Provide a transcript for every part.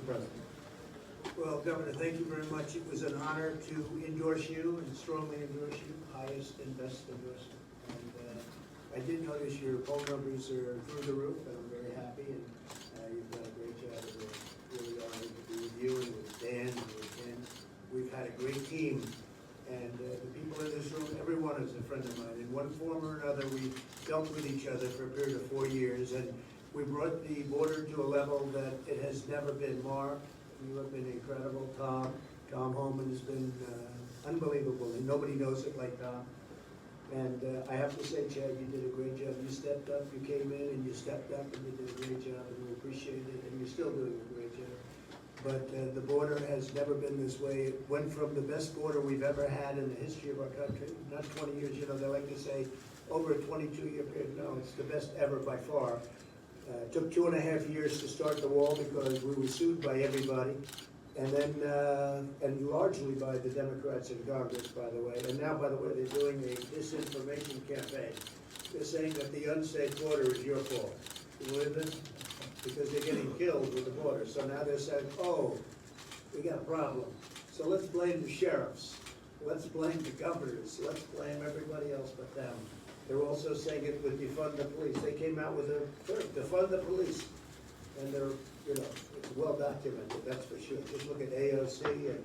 President. Well, Governor, thank you very much. It was an honor to endorse you and strongly endorse you, highest and best endorsement. And I did notice your phone numbers are through the roof, and I'm very happy. And you've done a great job. We're really honored to be with you and with Dan and with Ken. We've had a great team, and the people in this room, everyone is a friend of mine. In one form or another, we dealt with each other for a period of 4 years, and we brought the border to a level that it has never been. Mark, you have been incredible. Tom Homan has been unbelievable, and nobody knows it like Tom. And I have to say, Chad, you did a great job. You stepped up, you came in and you stepped up and you did a great job, and we appreciate it, and you're still doing a great job. But the border has never been this way. It went from the best border we've ever had in the history of our country, not 20 years, you know, they like to say over a 22-year period. No, it's the best ever by far. It took 2.5 years to start the wall because we were sued by everybody, and then, and largely by the Democrats in Congress, by the way. And now, by the way, they're doing a disinformation campaign. They're saying that the unsafe border is your fault. You believe this? Because they're getting killed with the border. So now they're saying, oh, we got a problem. So let's blame the sheriffs. Let's blame the governors. Let's blame everybody else but them. They're also saying it would defund the police. They came out with a term, defund the police. And they're, you know, it's well documented, that's for sure. Just look at AOC and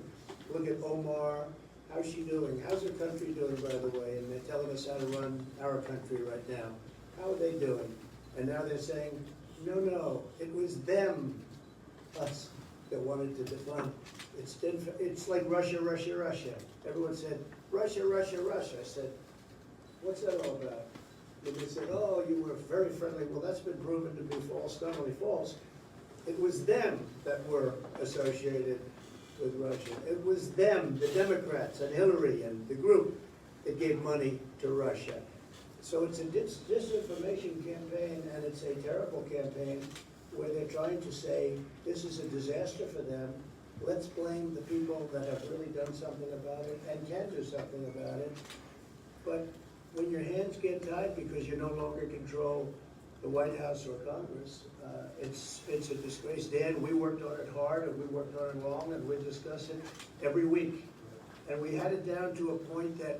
look at Omar. How's she doing? How's her country doing, by the way? And they're telling us how to run our country right now. How are they doing? And now they're saying, no, it was them, us, that wanted to defund. It's like Russia. Everyone said, Russia. I said, what's that all about? And they said, oh, you were very friendly. Well, that's been proven to be false, not only false. It was them that were associated with Russia. It was them, the Democrats and Hillary and the group that gave money to Russia. So it's a disinformation campaign, and it's a terrible campaign where they're trying to say this is a disaster for them. Let's blame the people that have really done something about it and can do something about it. But when your hands get tied because you no longer control the White House or Congress, it's a disgrace. Dan, we worked on it hard and we worked on it long, and we discuss it every week. And we had it down to a point that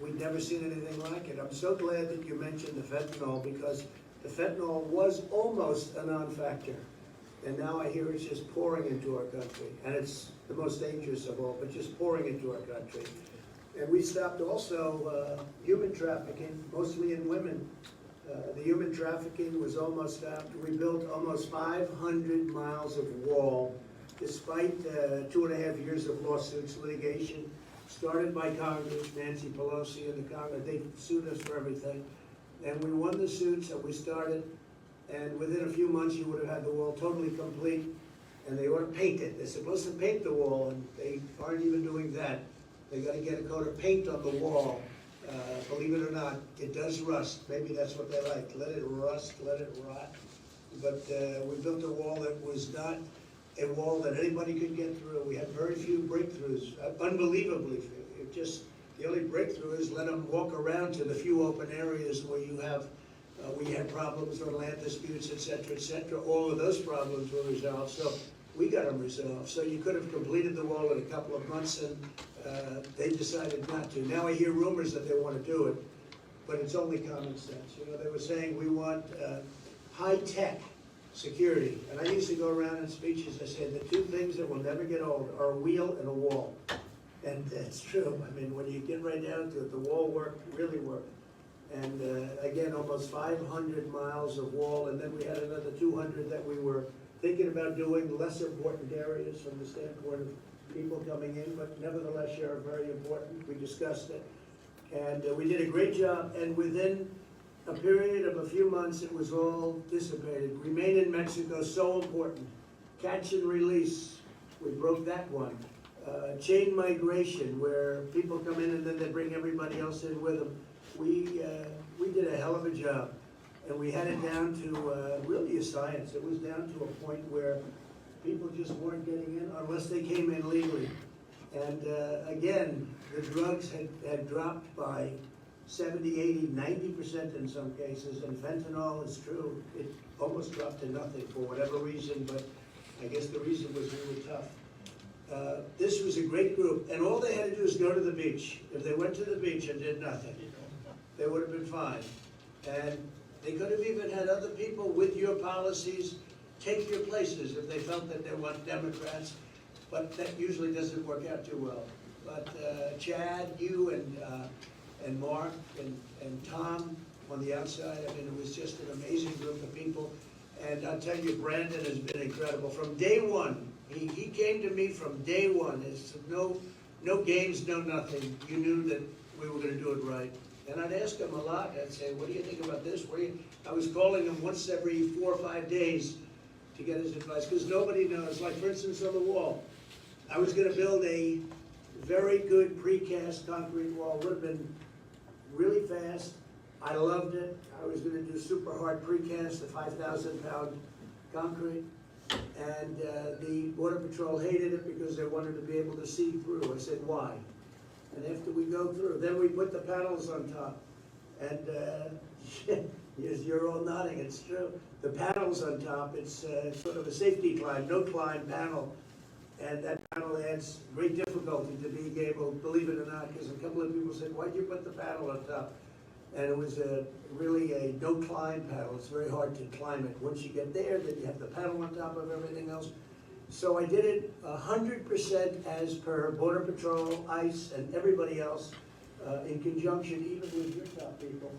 we'd never seen anything like it. I'm so glad that you mentioned the fentanyl, because the fentanyl was almost a non-factor. And now I hear it's just pouring into our country. And it's the most dangerous of all, but just pouring into our country. And we stopped also human trafficking, mostly in women. The human trafficking was almost stopped. We built almost 500 miles of wall, despite 2.5 years of lawsuits, litigation, started by Congress, Nancy Pelosi and the Congress. They sued us for everything. And we won the suits that we started, and within a few months you would have had the wall totally complete, and they ought to paint it. They're supposed to paint the wall, and they aren't even doing that. They got to get a coat of paint on the wall. Believe it or not, it does rust. Maybe that's what they like. Let it rust, let it rot. But we built a wall that was not a wall that anybody could get through. We had very few breakthroughs, unbelievably few. It just, the only breakthrough is let them walk around to the few open areas where you have, we had problems or land disputes, et cetera, all of those problems were resolved. So we got them resolved. So you could have completed the wall in a couple of months, and they decided not to. Now I hear rumors that they want to do it, but it's only common sense. You know, they were saying we want high-tech security. And I used to go around in speeches, I said, the two things that will never get old are a wheel and a wall. And it's true. I mean, when you get right down to it, the wall worked, really worked. And again, almost 500 miles of wall, and then we had another 200 that we were thinking about doing, less important areas from the standpoint of people coming in, but nevertheless, are very important. We discussed it. And we did a great job, and within a period of a few months, it was all dissipated. Remain in Mexico, so important. Catch and release, we broke that one. Chain migration, where people come in and then they bring everybody else in with them. We did a hell of a job, and we had it down to really a science. It was down to a point where people just weren't getting in unless they came in legally. And again, the drugs had dropped by 70, 80, 90% in some cases, and fentanyl is true. It almost dropped to nothing for whatever reason, but I guess the reason was we were tough. This was a great group, and all they had to do is go to the beach. If they went to the beach and did nothing, they would have been fine. And they could have even had other people with your policies take your places if they felt that they want Democrats, but that usually doesn't work out too well. But Chad, you and Mark and Tom on the outside, I mean, it was just an amazing group of people. And I'll tell you, Brandon has been incredible. From day one, he came to me from day one. It's no games, no nothing. You knew that we were gonna do it right. And I'd ask him a lot. I'd say, what do you think about this? I was calling him once every 4 or 5 days to get his advice, because nobody knows. Like, for instance, on the wall, I was gonna build a very good precast concrete wall. Would have been really fast. I loved it. I was gonna do super hard precast, the 5,000-pound concrete. And the Border Patrol hated it because they wanted to be able to see through. I said, why? And after we go through, then we put the panels on top. And you're all nodding, it's true. The panels on top, it's sort of a safety climb, no climb panel. And that panel adds great difficulty to being able, believe it or not, because a couple of people said, why'd you put the panel on top? And it was really a no climb panel. It's very hard to climb it. Once you get there, then you have the panel on top of everything else. So I did it 100% as per Border Patrol, ICE, and everybody else, in conjunction even with your top people.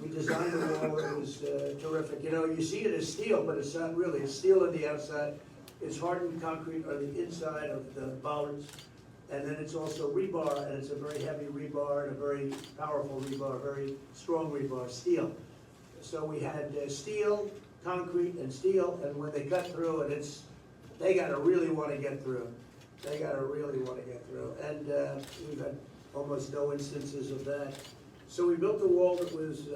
We designed the wall. It was terrific. You know, you see it as steel, but it's not really. It's steel on the outside. It's hardened concrete on the inside of the bollards. And then it's also rebar, and it's a very heavy rebar and a very powerful rebar, very strong rebar, steel. So we had steel, concrete, and steel, and when they cut through it, they gotta really wanna get through. They gotta really wanna get through. And we've had almost no instances of that. So we built a wall that was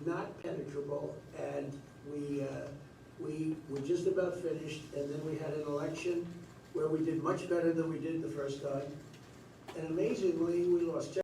not penetrable, and we were just about finished, and then we had an election where we did much better than we did the first time. And amazingly, we lost.